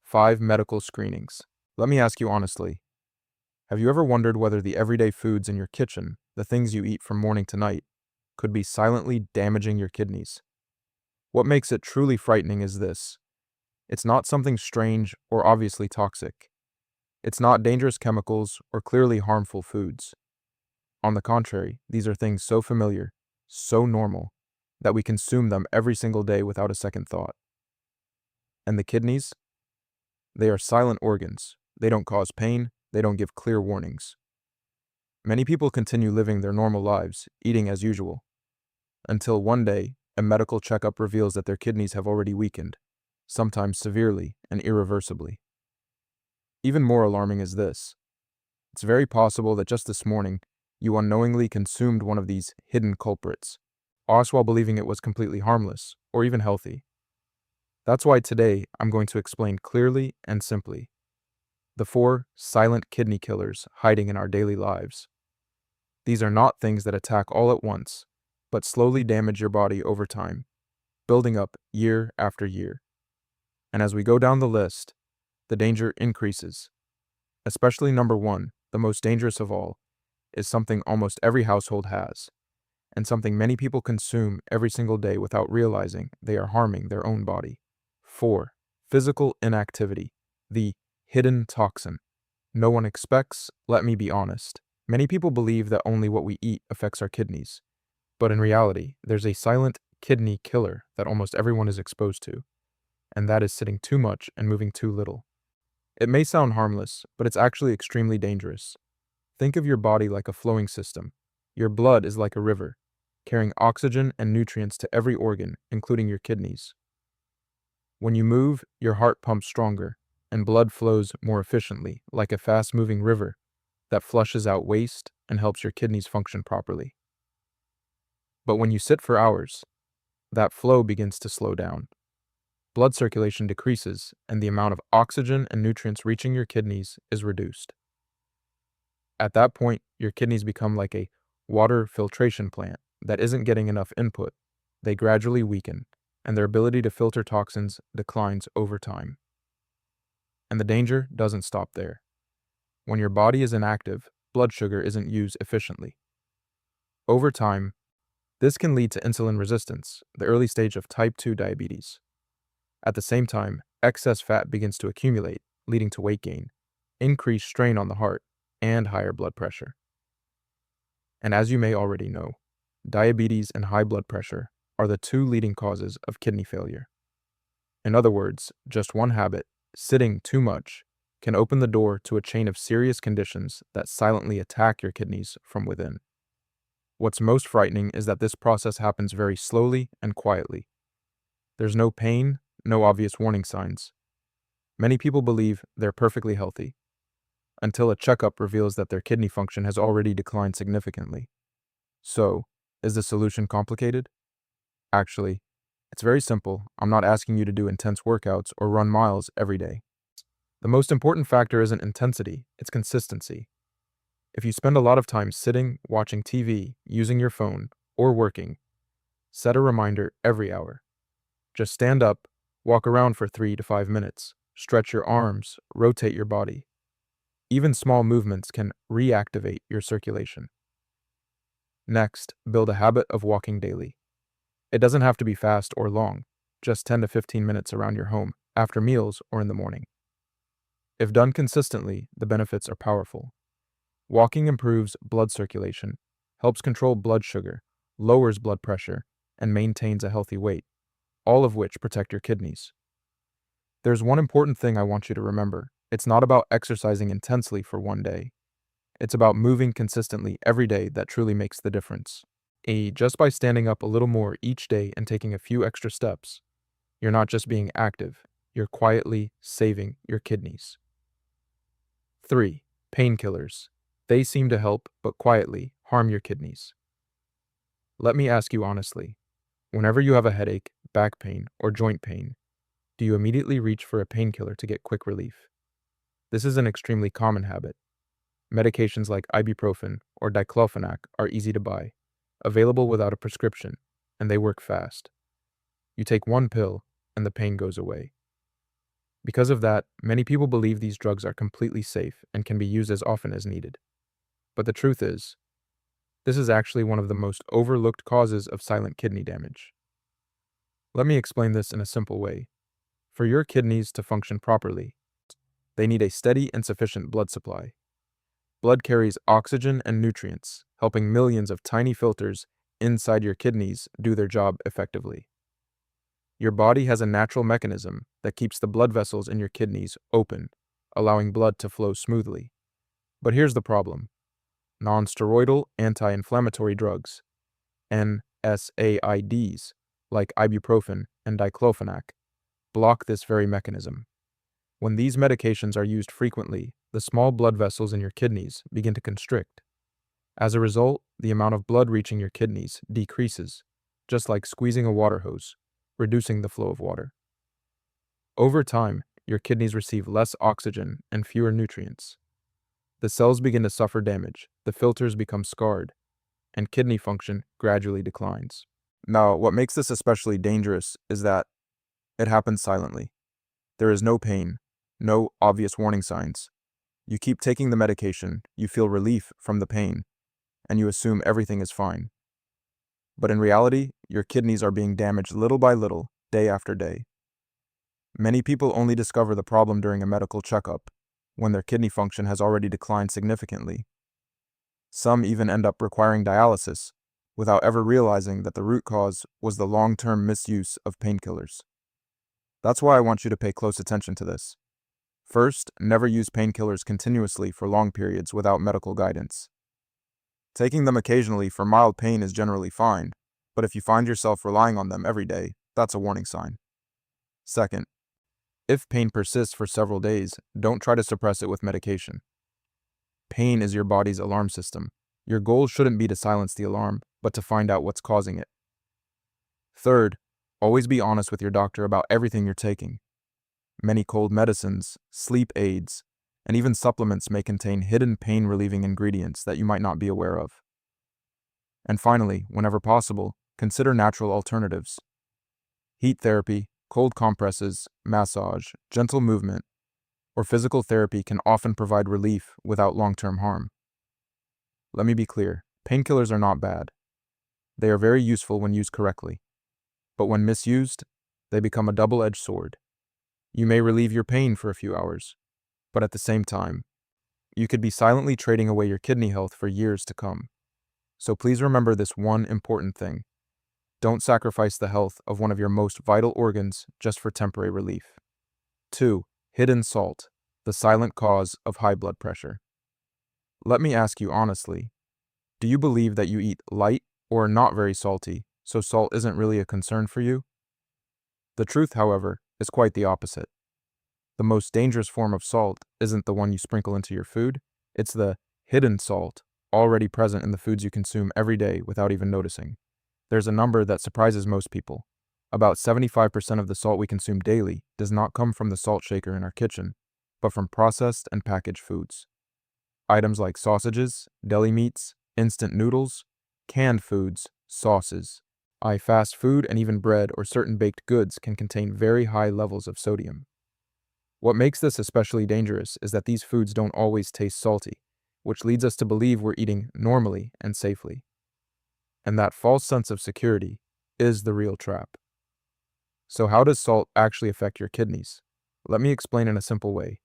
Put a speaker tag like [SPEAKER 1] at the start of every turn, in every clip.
[SPEAKER 1] 5 medical screenings. Let me ask you honestly, have you ever wondered whether the everyday foods in your kitchen, the things you eat from morning to night, could be silently damaging your kidneys? What makes it truly frightening is this: it's not something strange or obviously toxic. It's not dangerous chemicals or clearly harmful foods. On the contrary, these are things so familiar, so normal, that we consume them every single day without a second thought. And the kidneys? They are silent organs. They don't cause pain, they don't give clear warnings. Many people continue living their normal lives, eating as usual, until one day, a medical checkup reveals that their kidneys have already weakened, sometimes severely and irreversibly. Even more alarming is this: it's very possible that just this morning, you unknowingly consumed one of these hidden culprits, all while believing it was completely harmless, or even healthy. That's why today I'm going to explain clearly and simply the 4 silent kidney killers hiding in our daily lives. These are not things that attack all at once, but slowly damage your body over time, building up year after year. And as we go down the list, the danger increases. Especially number 1, the most dangerous of all, is something almost every household has, and something many people consume every single day without realizing they are harming their own body. 4. Physical inactivity, the hidden toxin. No one expects, let me be honest. Many people believe that only what we eat affects our kidneys, but in reality, there's a silent kidney killer that almost everyone is exposed to, and that is sitting too much and moving too little. It may sound harmless, but it's actually extremely dangerous. Think of your body like a flowing system. Your blood is like a river, carrying oxygen and nutrients to every organ, including your kidneys. When you move, your heart pumps stronger, and blood flows more efficiently, like a fast-moving river that flushes out waste and helps your kidneys function properly. But when you sit for hours, that flow begins to slow down. Blood circulation decreases, and the amount of oxygen and nutrients reaching your kidneys is reduced. At that point, your kidneys become like a water filtration plant that isn't getting enough input. They gradually weaken, and their ability to filter toxins declines over time. And the danger doesn't stop there. When your body is inactive, blood sugar isn't used efficiently. Over time, this can lead to insulin resistance, the early stage of type 2 diabetes. At the same time, excess fat begins to accumulate, leading to weight gain, increased strain on the heart, and higher blood pressure. And as you may already know, diabetes and high blood pressure are the 2 leading causes of kidney failure. In other words, just one habit, sitting too much, can open the door to a chain of serious conditions that silently attack your kidneys from within. What's most frightening is that this process happens very slowly and quietly. There's no pain, no obvious warning signs. Many people believe they're perfectly healthy, until a checkup reveals that their kidney function has already declined significantly. So, is the solution complicated? Actually, it's very simple. I'm not asking you to do intense workouts or run miles every day. The most important factor isn't intensity, it's consistency. If you spend a lot of time sitting, watching TV, using your phone, or working, set a reminder every hour. Just stand up, walk around for 3 to 5 minutes, stretch your arms, rotate your body. Even small movements can reactivate your circulation. Next, build a habit of walking daily. It doesn't have to be fast or long, just 10 to 15 minutes around your home, after meals or in the morning. If done consistently, the benefits are powerful. Walking improves blood circulation, helps control blood sugar, lowers blood pressure, and maintains a healthy weight, all of which protect your kidneys. There's one important thing I want you to remember. It's not about exercising intensely for one day. It's about moving consistently every day that truly makes the difference. Just by standing up a little more each day and taking a few extra steps, you're not just being active, you're quietly saving your kidneys. 3. Painkillers. They seem to help, but quietly harm your kidneys. Let me ask you honestly, whenever you have a headache, back pain, or joint pain, do you immediately reach for a painkiller to get quick relief? This is an extremely common habit. Medications like ibuprofen or diclofenac are easy to buy, available without a prescription, and they work fast. You take one pill, and the pain goes away. Because of that, many people believe these drugs are completely safe and can be used as often as needed. But the truth is, this is actually one of the most overlooked causes of silent kidney damage. Let me explain this in a simple way. For your kidneys to function properly, they need a steady and sufficient blood supply. Blood carries oxygen and nutrients, helping millions of tiny filters inside your kidneys do their job effectively. Your body has a natural mechanism that keeps the blood vessels in your kidneys open, allowing blood to flow smoothly. But here's the problem. Non-steroidal anti-inflammatory drugs, NSAIDs, like ibuprofen and diclofenac, block this very mechanism. When these medications are used frequently, the small blood vessels in your kidneys begin to constrict. As a result, the amount of blood reaching your kidneys decreases, just like squeezing a water hose, reducing the flow of water. Over time, your kidneys receive less oxygen and fewer nutrients. The cells begin to suffer damage, the filters become scarred, and kidney function gradually declines. Now, what makes this especially dangerous is that it happens silently. There is no pain, no obvious warning signs. You keep taking the medication, you feel relief from the pain, and you assume everything is fine. But in reality, your kidneys are being damaged little by little, day after day. Many people only discover the problem during a medical checkup, when their kidney function has already declined significantly. Some even end up requiring dialysis, without ever realizing that the root cause was the long-term misuse of painkillers. That's why I want you to pay close attention to this. First, never use painkillers continuously for long periods without medical guidance. Taking them occasionally for mild pain is generally fine, but if you find yourself relying on them every day, that's a warning sign. Second, if pain persists for several days, don't try to suppress it with medication. Pain is your body's alarm system. Your goal shouldn't be to silence the alarm, but to find out what's causing it. Third, always be honest with your doctor about everything you're taking. Many cold medicines, sleep aids, and even supplements may contain hidden pain-relieving ingredients that you might not be aware of. And finally, whenever possible, consider natural alternatives. Heat therapy, cold compresses, massage, gentle movement, or physical therapy can often provide relief without long-term harm. Let me be clear, painkillers are not bad. They are very useful when used correctly. But when misused, they become a double-edged sword. You may relieve your pain for a few hours, but at the same time, you could be silently trading away your kidney health for years to come. So please remember this one important thing. Don't sacrifice the health of one of your most vital organs just for temporary relief. 2. Hidden salt, the silent cause of high blood pressure. Let me ask you honestly, do you believe that you eat light or not very salty, so salt isn't really a concern for you? The truth, however, is quite the opposite. The most dangerous form of salt isn't the one you sprinkle into your food, it's the hidden salt already present in the foods you consume every day without even noticing. There's a number that surprises most people. About 75% of the salt we consume daily does not come from the salt shaker in our kitchen, but from processed and packaged foods. Items like sausages, deli meats, instant noodles, canned foods, sauces, fast food, and even bread or certain baked goods can contain very high levels of sodium. What makes this especially dangerous is that these foods don't always taste salty, which leads us to believe we're eating normally and safely. And that false sense of security is the real trap. So how does salt actually affect your kidneys? Let me explain in a simple way.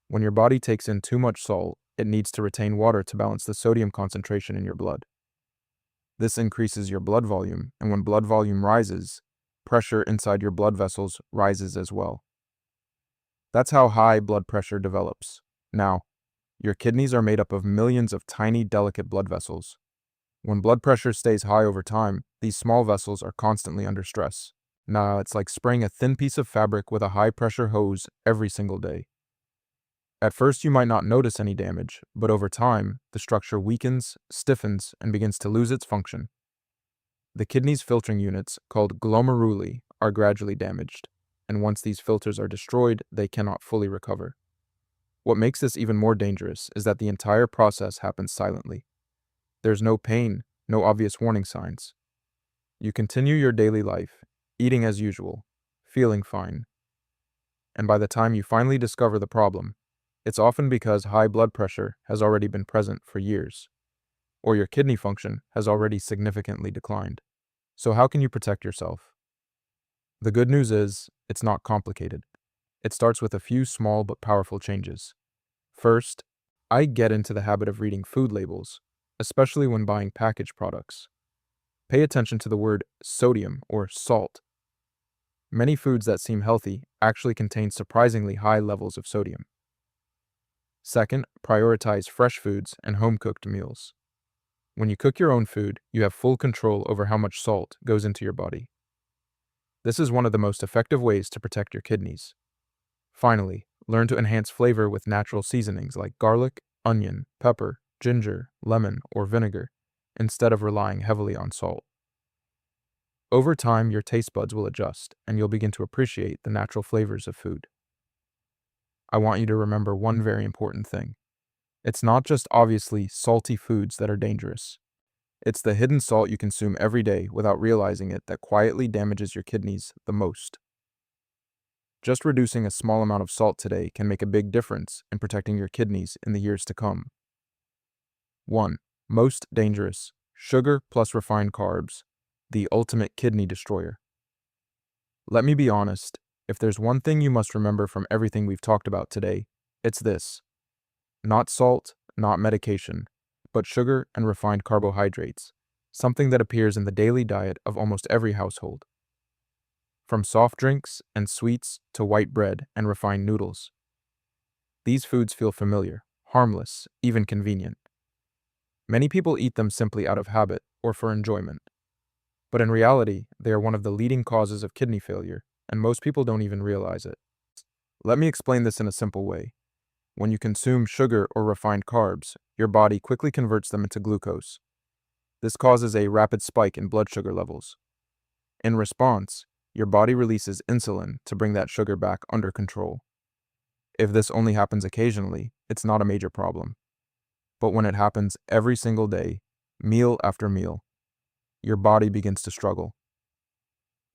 [SPEAKER 1] When your body takes in too much salt, it needs to retain water to balance the sodium concentration in your blood. This increases your blood volume, and when blood volume rises, pressure inside your blood vessels rises as well. That's how high blood pressure develops. Now, your kidneys are made up of millions of tiny, delicate blood vessels. When blood pressure stays high over time, these small vessels are constantly under stress. Now, it's like spraying a thin piece of fabric with a high-pressure hose every single day. At first, you might not notice any damage, but over time, the structure weakens, stiffens, and begins to lose its function. The kidney's filtering units, called glomeruli, are gradually damaged, and once these filters are destroyed, they cannot fully recover. What makes this even more dangerous is that the entire process happens silently. There's no pain, no obvious warning signs. You continue your daily life, eating as usual, feeling fine, And by the time you finally discover the problem, it's often because high blood pressure has already been present for years, or your kidney function has already significantly declined. So how can you protect yourself? The good news is, it's not complicated. It starts with a few small but powerful changes. First, I get into the habit of reading food labels, especially when buying packaged products. Pay attention to the word sodium or salt. Many foods that seem healthy actually contain surprisingly high levels of sodium. Second, prioritize fresh foods and home-cooked meals. When you cook your own food, you have full control over how much salt goes into your body. This is one of the most effective ways to protect your kidneys. Finally, learn to enhance flavor with natural seasonings like garlic, onion, pepper, ginger, lemon, or vinegar, instead of relying heavily on salt. Over time, your taste buds will adjust, and you'll begin to appreciate the natural flavors of food. I want you to remember one very important thing. It's not just obviously salty foods that are dangerous. It's the hidden salt you consume every day without realizing it that quietly damages your kidneys the most. Just reducing a small amount of salt today can make a big difference in protecting your kidneys in the years to come. 1. Most dangerous: sugar plus refined carbs, the ultimate kidney destroyer. Let me be honest, if there's one thing you must remember from everything we've talked about today, it's this. Not salt, not medication, but sugar and refined carbohydrates, something that appears in the daily diet of almost every household. From soft drinks and sweets to white bread and refined noodles. These foods feel familiar, harmless, even convenient. Many people eat them simply out of habit or for enjoyment. But in reality, they are one of the leading causes of kidney failure, and most people don't even realize it. Let me explain this in a simple way. When you consume sugar or refined carbs, your body quickly converts them into glucose. This causes a rapid spike in blood sugar levels. In response, your body releases insulin to bring that sugar back under control. If this only happens occasionally, it's not a major problem. But when it happens every single day, meal after meal, your body begins to struggle.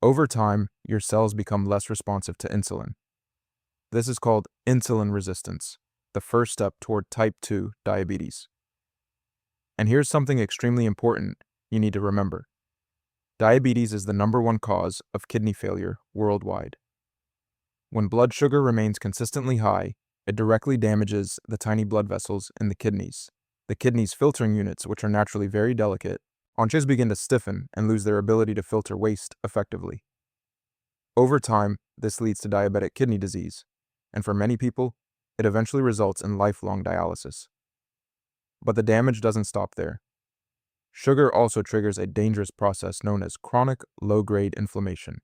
[SPEAKER 1] Over time, your cells become less responsive to insulin. This is called insulin resistance, the first step toward type 2 diabetes. And here's something extremely important you need to remember. Diabetes is the #1 cause of kidney failure worldwide. When blood sugar remains consistently high, it directly damages the tiny blood vessels in the kidneys. The kidneys' filtering units, which are naturally very delicate, just begin to stiffen and lose their ability to filter waste effectively. Over time, this leads to diabetic kidney disease, and for many people, it eventually results in lifelong dialysis. But the damage doesn't stop there. Sugar also triggers a dangerous process known as chronic low-grade inflammation.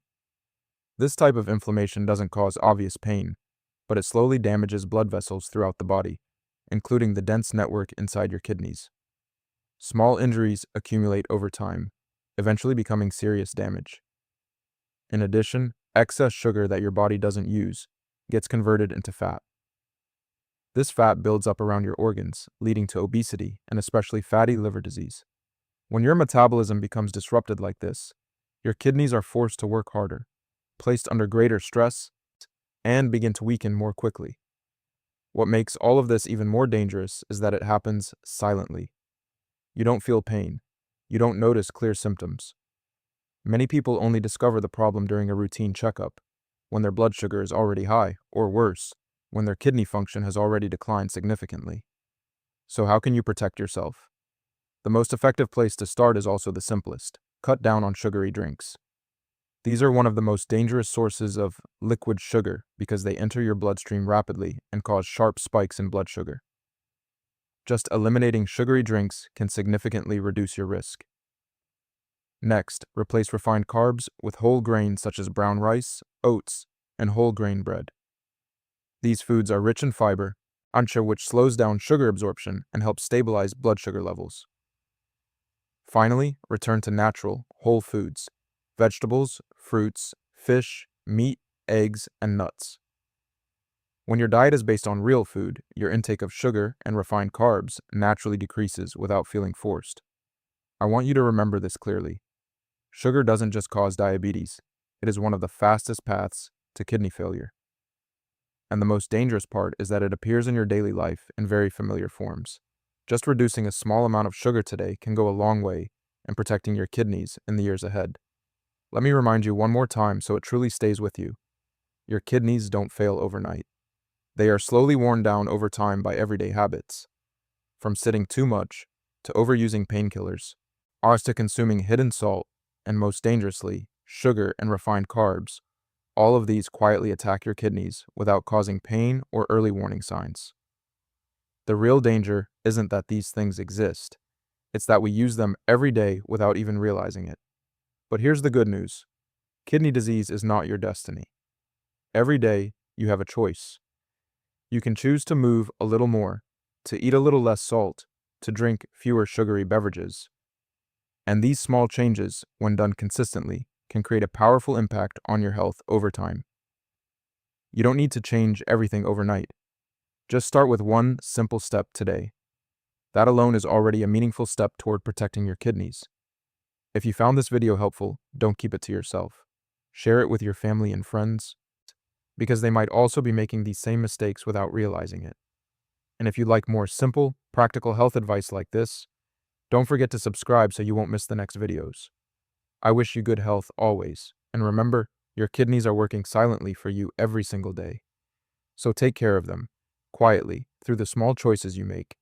[SPEAKER 1] This type of inflammation doesn't cause obvious pain, but it slowly damages blood vessels throughout the body, including the dense network inside your kidneys. Small injuries accumulate over time, eventually becoming serious damage. In addition, excess sugar that your body doesn't use gets converted into fat. This fat builds up around your organs, leading to obesity and especially fatty liver disease. When your metabolism becomes disrupted like this, your kidneys are forced to work harder, placed under greater stress, and begin to weaken more quickly. What makes all of this even more dangerous is that it happens silently. You don't feel pain. You don't notice clear symptoms. Many people only discover the problem during a routine checkup, when their blood sugar is already high, or worse, when their kidney function has already declined significantly. So how can you protect yourself? The most effective place to start is also the simplest. Cut down on sugary drinks. These are one of the most dangerous sources of liquid sugar because they enter your bloodstream rapidly and cause sharp spikes in blood sugar. Just eliminating sugary drinks can significantly reduce your risk. Next, replace refined carbs with whole grains such as brown rice, oats, and whole grain bread. These foods are rich in fiber, which slows down sugar absorption and helps stabilize blood sugar levels. Finally, return to natural, whole foods: vegetables, fruits, fish, meat, eggs, and nuts. When your diet is based on real food, your intake of sugar and refined carbs naturally decreases without feeling forced. I want you to remember this clearly. Sugar doesn't just cause diabetes, it is one of the fastest paths to kidney failure. And the most dangerous part is that it appears in your daily life in very familiar forms. Just reducing a small amount of sugar today can go a long way in protecting your kidneys in the years ahead. Let me remind you one more time so it truly stays with you. Your kidneys don't fail overnight. They are slowly worn down over time by everyday habits. From sitting too much, to overusing painkillers, ours to consuming hidden salt, and most dangerously, sugar and refined carbs. All of these quietly attack your kidneys without causing pain or early warning signs. The real danger isn't that these things exist, it's that we use them every day without even realizing it. But here's the good news. Kidney disease is not your destiny. Every day, you have a choice. You can choose to move a little more, to eat a little less salt, to drink fewer sugary beverages. And these small changes, when done consistently, can create a powerful impact on your health over time. You don't need to change everything overnight. Just start with one simple step today. That alone is already a meaningful step toward protecting your kidneys. If you found this video helpful, don't keep it to yourself. Share it with your family and friends, because they might also be making these same mistakes without realizing it. And if you'd like more simple, practical health advice like this, don't forget to subscribe so you won't miss the next videos. I wish you good health always, and remember, your kidneys are working silently for you every single day. So take care of them, quietly, through the small choices you make,